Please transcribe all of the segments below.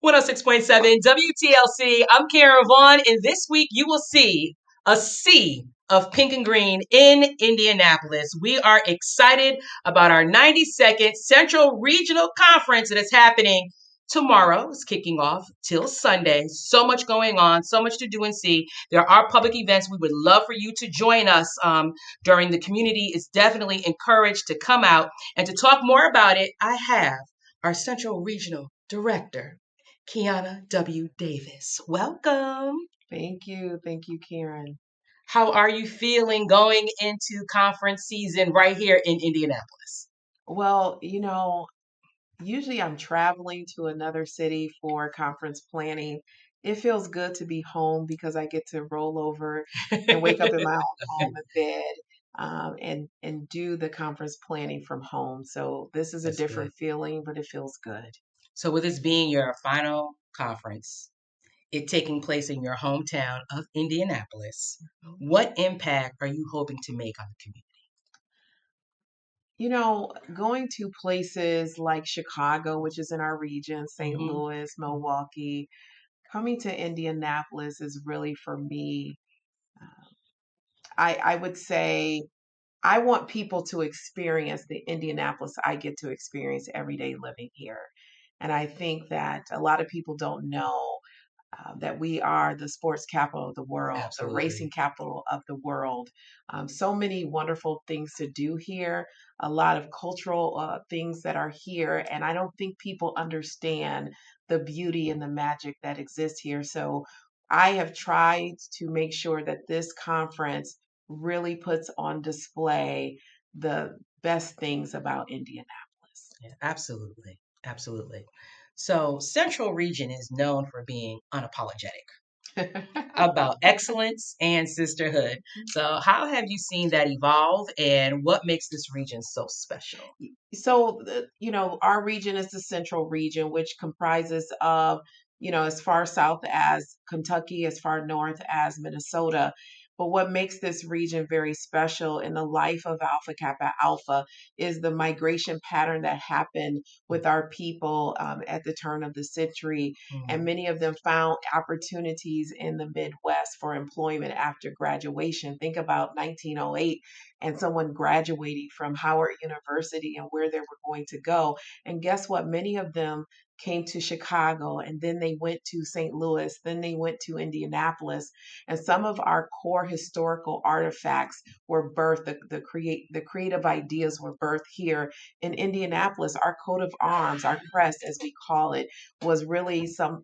106.7 WTLC. I'm Karen Vaughn, and this week you will see a sea of pink and green in Indianapolis. We are excited about our 92nd Central Regional Conference that is happening tomorrow. It's kicking off till Sunday. So much going on, so much to do and see. There are public events. We would love for you to join us during the community. Is definitely encouraged to come out and to talk more about it. I have our Central Regional Director, Kiahna W. Davis. Welcome. Thank you. Thank you, Karen. How are you feeling going into conference season right here in Indianapolis? Well, usually I'm traveling to another city for conference planning. It feels good to be home because I get to roll over and wake up in my own home and bed, and do the conference planning from home. So this is a That's good. different feeling, but it feels good. So, with this being your final conference, it taking place in your hometown of Indianapolis, what impact are you hoping to make on the community? Going to places like Chicago, which is in our region, St. Mm-hmm. Louis, Milwaukee, coming to Indianapolis is really for me. uh, I would say I want people to experience the Indianapolis I get to experience every day living here. And I think that a lot of people don't know that we are the sports capital of the world, the racing Absolutely. capital of the world. So many wonderful things to do here, a lot of cultural things that are here. And I don't think people understand the beauty and the magic that exists here. So I have tried to make sure that this conference really puts on display the best things about Indianapolis. Yeah, absolutely. Absolutely. So, Central Region is known for being unapologetic about excellence and sisterhood. So, how have you seen that evolve and what makes this region so special? So, our region is the central region, which comprises of, as far south as Kentucky, as far north as Minnesota. But what makes this region very special in the life of Alpha Kappa Alpha is the migration pattern that happened with our people at the turn of the century. And Mhm. many of them found opportunities in the Midwest for employment after graduation. Think about 1908 and someone graduating from Howard University and where they were going to go. And guess what? Many of them came to Chicago and then they went to St. Louis, then they went to Indianapolis. And some of our core historical artifacts were birthed, the creative ideas were birthed here in Indianapolis. Our coat of arms, our crest, as we call it, was really some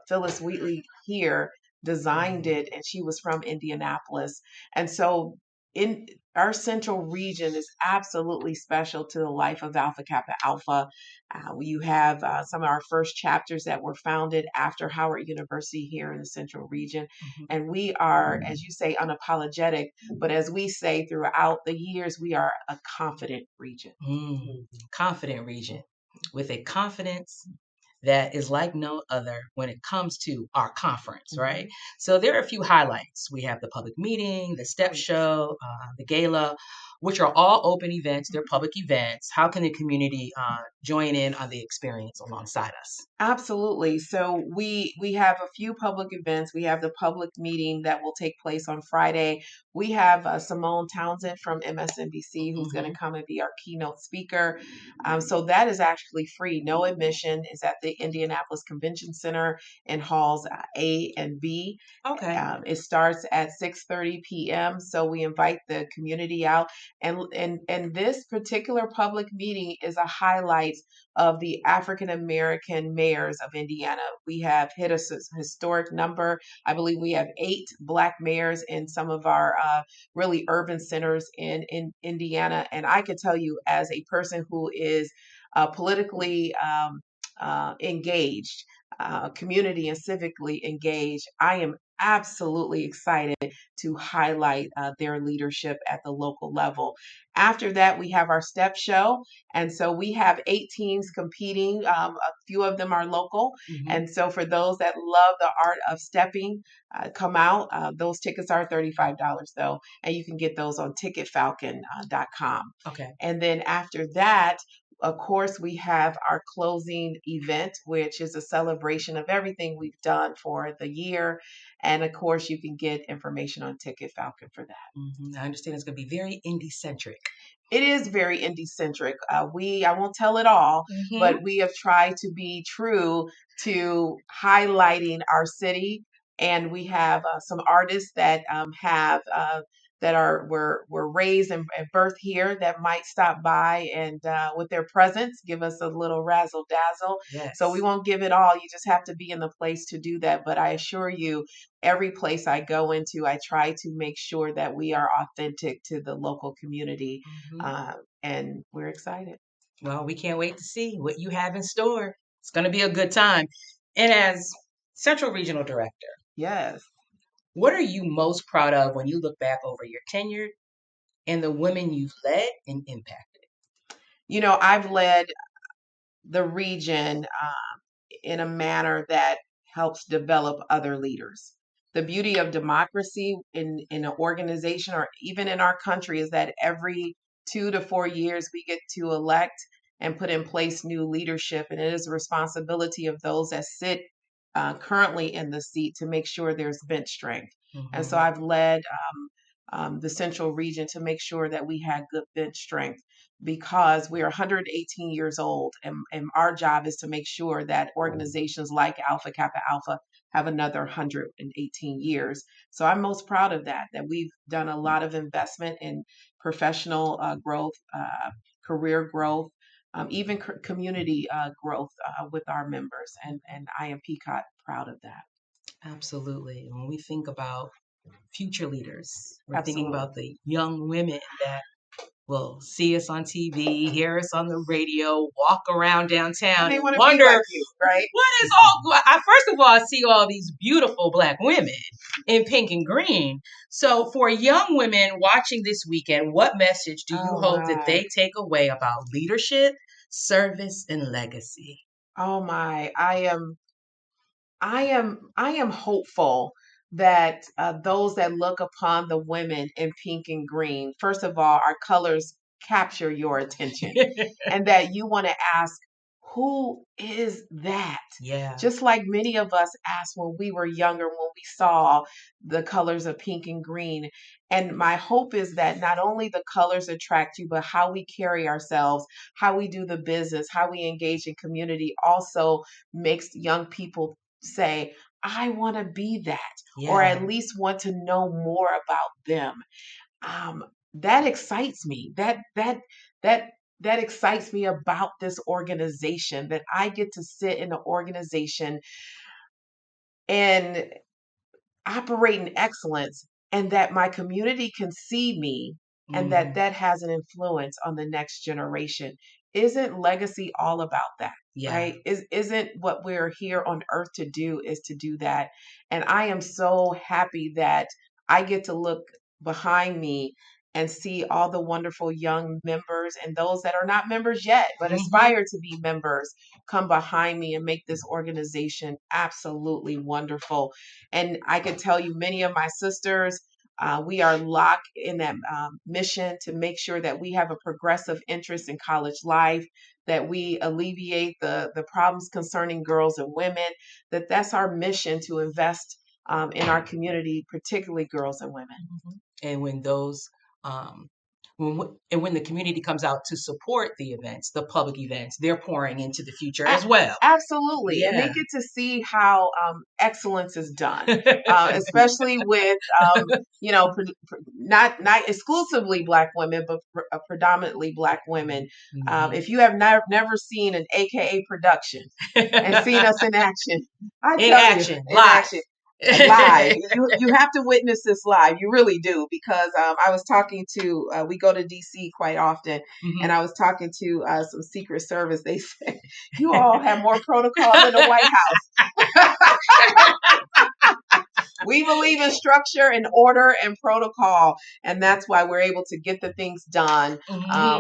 Phyllis Wheatley here designed Mhm. it, and she was from Indianapolis. And so in our central region is absolutely special to the life of Alpha Kappa Alpha. You have some of our first chapters that were founded after Howard University here in the central region. Mhm. And we are, as you say, unapologetic, but as we say throughout the years, we are a confident region. Confident region with a confidence that is like no other when it comes to our conference, right? Mhm. So there are a few highlights. We have the public meeting, the step Oh, yes. show, the gala, which are all open events. They're public events. How can the community join in on the experience alongside us? Absolutely. So we have a few public events. We have the public meeting that will take place on Friday. We have Symone Townsend from MSNBC who's going to Hmm. come and be our keynote speaker. So that is actually free. No admission. Is at the Indianapolis Convention Center in halls A and B. Okay. It starts at 6:30 p.m. So we invite the community out, and this particular public meeting is a highlight of the African American mayors of Indiana. We have hit a historic number. I believe we have 8 Black mayors in some of our really urban centers in Indiana. And I can tell you, as a person who is politically engaged, community and civically engaged, I am absolutely excited to highlight their leadership at the local level. After that, we have our step show. And so we have 8 teams competing. A few of them are local. Hmm. And so for those that love the art of stepping, come out. Those tickets are $35 though, and you can get those on ticketfalcon.com. Okay. And then after that, of course, we have our closing event, which is a celebration of everything we've done for the year. And of course, you can get information on Ticket Falcon for that. I understand it's going to be very indie centric. It is very indie centric. I won't tell it all, but we have tried to be true to highlighting our city, and we have some artists that have that are were raised and birthed here that might stop by and with their presence give us a little razzle dazzle. Yes. So we won't give it all. You just have to be in the place to do that. But I assure you, every place I go into, I try to make sure that we are authentic to the local community, and we're excited. Well, we can't wait to see what you have in store. It's going to be a good time. And as Central Regional Director, yes, what are you most proud of when you look back over your tenure and the women you've led and impacted? You know, I've led the region in a manner that helps develop other leaders. The beauty of democracy in an organization or even in our country is that every 2 to 4 years we get to elect and put in place new leadership. And it is a responsibility of those that sit currently in the seat to make sure there's bench strength. And so I've led the central region to make sure that we had good bench strength because we are 118 years old, and our job is to make sure that organizations like Alpha Kappa Alpha have another 118 years. So I'm most proud of that we've done a lot of investment in professional growth, career growth, even community growth with our members. And I am peacock proud of that. Absolutely. When we think about future leaders, we're Absolutely. thinking about the young women that will see us on TV, hear us on the radio, walk around downtown, And they want to wonder be like you, right? what is all. First of all, I see all these beautiful Black women in pink and green. So, for young women watching this weekend, what message do you hope that they take away about leadership, service, and legacy? Oh my, I am hopeful that those that look upon the women in pink and green, first of all, our colors capture your attention, and that you want to ask, who is that? Yeah. Just like many of us asked when we were younger, when we saw the colors of pink and green. And my hope is that not only the colors attract you, but how we carry ourselves, how we do the business, how we engage in community also makes young people say, I want to be that, or at least want to know more about them. That excites me. That excites me about this organization, that I get to sit in an organization and operate in excellence, and that my community can see me, and that has an influence on the next generation. Isn't legacy all about that? Yeah. Right? Isn't what we're here on earth to do is to do that? And I am so happy that I get to look behind me and see all the wonderful young members and those that are not members yet, but aspire to be members, come behind me and make this organization absolutely wonderful. And I can tell you, many of my sisters, we are locked in that mission to make sure that we have a progressive interest in college life, that we alleviate the problems concerning girls and women, that's our mission, to invest in our community, particularly girls and women. And when those when the community comes out to support the events, the public events, they're pouring into the future as well. Absolutely. Yeah. And they get to see how excellence is done, especially with, not exclusively Black women, but predominantly Black women. If you have never seen an AKA production and seen us in action, in action, live. You have to witness this live. You really do, because I was talking to we go to DC quite often, and I was talking to some Secret Service. They said you all have more protocol than the White House. We believe in structure and order and protocol, and that's why we're able to get the things done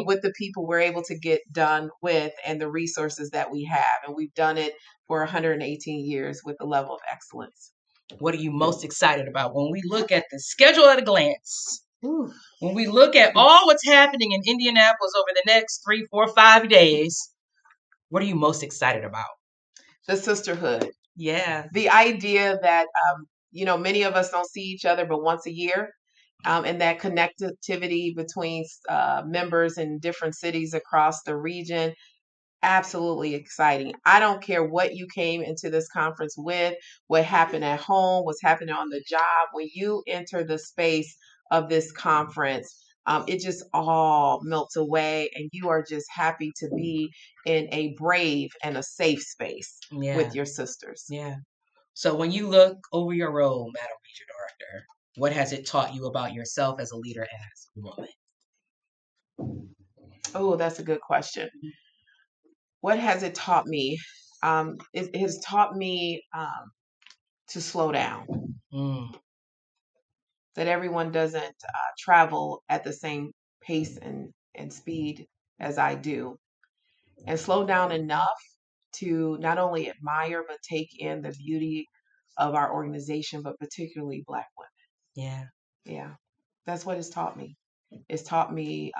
with the people we're able to get done with, and the resources that we have. And we've done it for 118 years with a level of excellence. What are you most excited about when we look at the schedule at a glance? Ooh. When we look at all what's happening in Indianapolis over the next 3, 4, 5 days, what are you most excited about? The sisterhood. Yeah. The idea that, many of us don't see each other but once a year. And that connectivity between members in different cities across the region. Absolutely exciting. I don't care what you came into this conference with, what happened at home, what's happening on the job. When you enter the space of this conference, it just all melts away, and you are just happy to be in a brave and a safe space with your sisters. Yeah. So when you look over your role, Madam Regional Director, what has it taught you about yourself as a leader and as a woman? Oh, that's a good question. What has it taught me? It has taught me to slow down. That everyone doesn't travel at the same pace and speed as I do, and slow down enough to not only admire but take in the beauty of our organization, but particularly Black women. Yeah, that's what it's taught me. It's taught me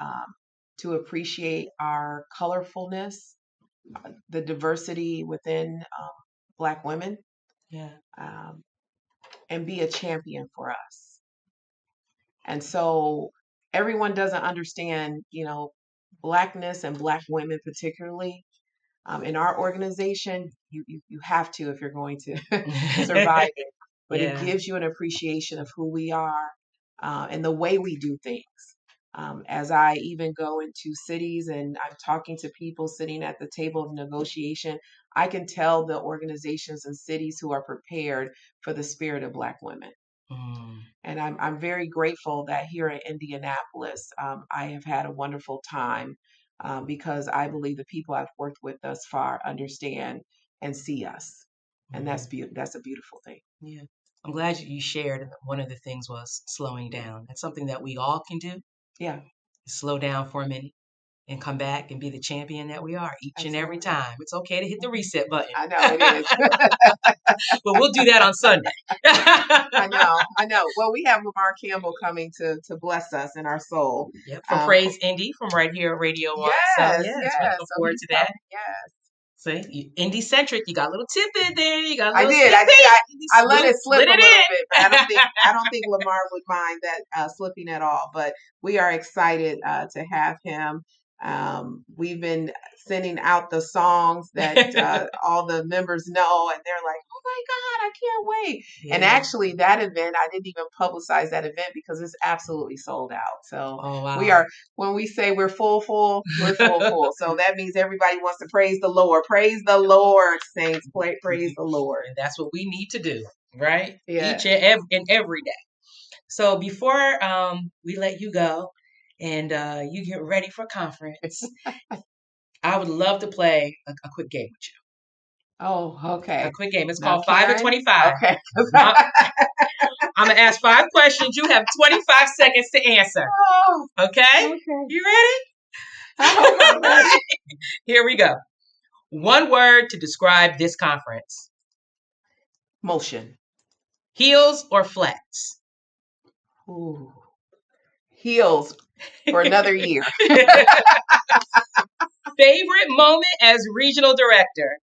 to appreciate our colorfulness, the diversity within Black women, and be a champion for us. And so everyone doesn't understand, Blackness and Black women particularly. In our organization, you have to if you're going to survive it. But it gives you an appreciation of who we are and the way we do things. As I even go into cities and I'm talking to people sitting at the table of negotiation, I can tell the organizations and cities who are prepared for the spirit of Black women. And I'm very grateful that here in Indianapolis, I have had a wonderful time because I believe the people I've worked with thus far understand and see us, and that's a beautiful thing. Yeah, I'm glad you shared. One of the things was slowing down. That's something that we all can do. Yeah, slow down for a minute and come back and be the champion that we are each and every time. It's okay to hit the reset button. I know it is. But we'll do that on Sunday. I know. Well, we have Lamar Campbell coming to bless us in our soul. Yep, from Praise Indy, from right here at Radio 1. Yes, so, yes. Looking forward to that. Yes. See, Indy centric. You got a little tip in there. You got a I little did. I let it slip a little bit, but I don't think Lamar would mind that slipping at all. But we are excited to have him. We've been sending out the songs that all the members know, and they're like, "Oh my God, I can't wait!" Yeah. And actually, that event, I didn't even publicize that event because it's absolutely sold out. So we are. When we say we're full, we're full. So that means everybody wants to praise the Lord. Praise the Lord, saints. Praise the Lord. And that's what we need to do, right? Yeah. Each and every day. So before we let you go and you get ready for conference, I would love to play a quick game with you. Oh, okay. A quick game. It's called 5 and 25. Okay. I'm going to ask 5 questions. You have 25 seconds to answer. Oh, okay? You ready? I hope I'm ready. Here we go. One word to describe this conference. Motion. Heels or flats? Ooh. Heels for another year. Favorite moment as regional director?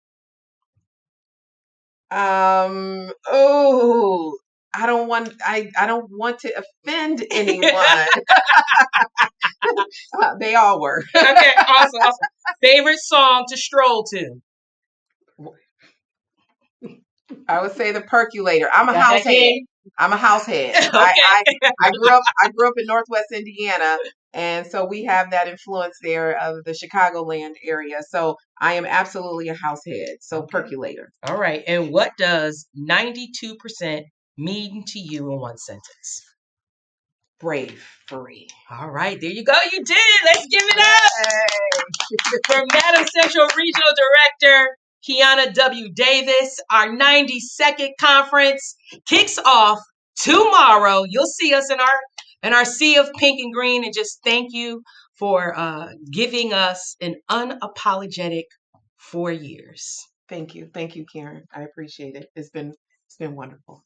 Oh, I don't want to offend anyone. They all were. Okay, awesome. Favorite song to stroll to? I would say the Percolator. I'm a house head. Okay. I grew up in Northwest Indiana, and so we have that influence there of the Chicagoland area. So I am absolutely a house head. So Percolator. All right. And what does 92% mean to you in one sentence? Bravery. All right, there you go. You did it. Let's give it up. For Madam Central Regional Director Kiahna W. Davis, our 92nd conference kicks off tomorrow. You'll see us in our sea of pink and green, and just thank you for giving us an unapologetic 4 years. Thank you, Karen. I appreciate it. It's been wonderful.